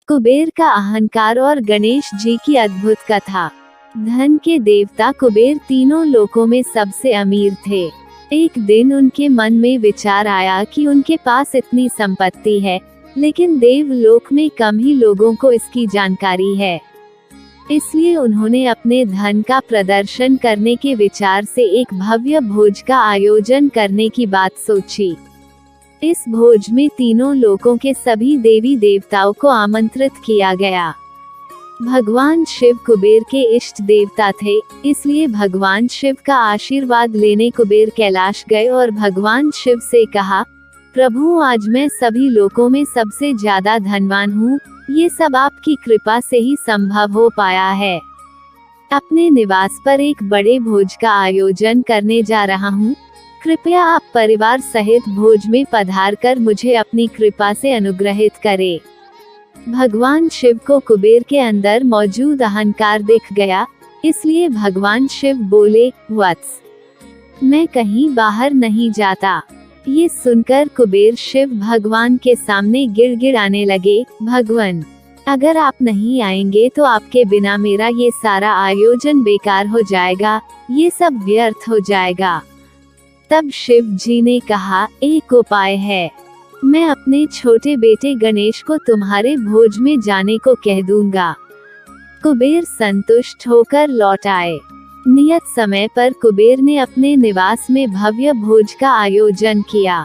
कुबेर का अहंकार और गणेश जी की अद्भुत कथा। धन के देवता कुबेर तीनों लोकों में सबसे अमीर थे। एक दिन उनके मन में विचार आया कि उनके पास इतनी संपत्ति है, लेकिन देवलोक में कम ही लोगों को इसकी जानकारी है। इसलिए उन्होंने अपने धन का प्रदर्शन करने के विचार से एक भव्य भोज का आयोजन करने की बात सोची। इस भोज में तीनों लोकों के सभी देवी देवताओं को आमंत्रित किया गया। भगवान शिव कुबेर के इष्ट देवता थे, इसलिए भगवान शिव का आशीर्वाद लेने कुबेर कैलाश गए और भगवान शिव से कहा, प्रभु आज मैं सभी लोकों में सबसे ज्यादा धनवान हूँ, ये सब आपकी कृपा से ही संभव हो पाया है। अपने निवास पर एक बड़े भोज का आयोजन करने जा रहा हूँ, कृपया आप परिवार सहित भोज में पधारकर मुझे अपनी कृपा से अनुग्रहित करें। भगवान शिव को कुबेर के अंदर मौजूद अहंकार दिख गया, इसलिए भगवान शिव बोले, वत्स, मैं कहीं बाहर नहीं जाता। ये सुनकर कुबेर शिव भगवान के सामने गिड़गिड़ाने लगे, भगवान, अगर आप नहीं आएंगे तो आपके बिना मेरा ये सारा आयोजन बेकार हो जाएगा, ये सब व्यर्थ हो जाएगा। तब शिव जी ने कहा, एक उपाय है, मैं अपने छोटे बेटे गणेश को तुम्हारे भोज में जाने को कह दूंगा। कुबेर संतुष्ट होकर लौट आए। नियत समय पर कुबेर ने अपने निवास में भव्य भोज का आयोजन किया।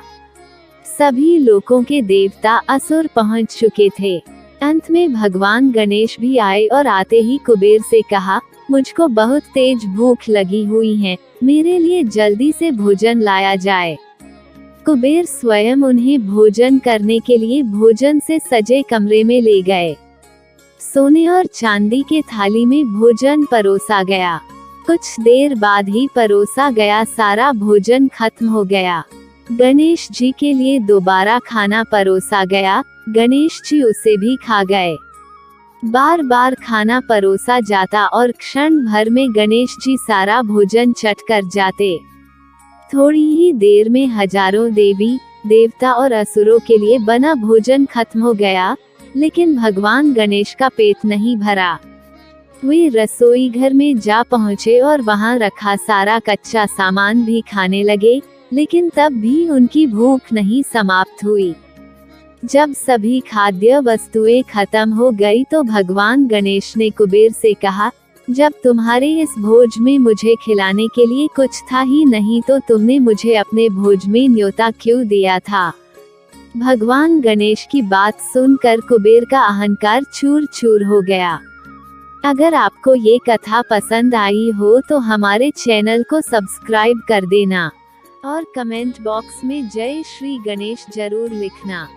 सभी लोकों के देवता असुर पहुंच चुके थे। अंत में भगवान गणेश भी आए और आते ही कुबेर से कहा, मुझको बहुत तेज भूख लगी हुई है, मेरे लिए जल्दी से भोजन लाया जाए। कुबेर स्वयं उन्हें भोजन करने के लिए भोजन से सजे कमरे में ले गए। सोने और चांदी के थाली में भोजन परोसा गया। कुछ देर बाद ही परोसा गया सारा भोजन खत्म हो गया। गणेश जी के लिए दोबारा खाना परोसा गया, गणेश जी उसे भी खा गए। बार बार खाना परोसा जाता और क्षण भर में गणेश जी सारा भोजन चट कर जाते। थोड़ी ही देर में हजारों देवी देवता और असुरों के लिए बना भोजन खत्म हो गया, लेकिन भगवान गणेश का पेट नहीं भरा। वे रसोई घर में जा पहुँचे और वहां रखा सारा कच्चा सामान भी खाने लगे, लेकिन तब भी उनकी भूख नहीं समाप्त हुई। जब सभी खाद्य वस्तुएं खत्म हो गई तो भगवान गणेश ने कुबेर से कहा, जब तुम्हारे इस भोज में मुझे खिलाने के लिए कुछ था ही नहीं तो तुमने मुझे अपने भोज में न्योता क्यों दिया था। भगवान गणेश की बात सुनकर कुबेर का अहंकार चूर चूर हो गया। अगर आपको ये कथा पसंद आई हो तो हमारे चैनल को सब्सक्राइब कर देना और कमेंट बॉक्स में जय श्री गणेश जरूर लिखना।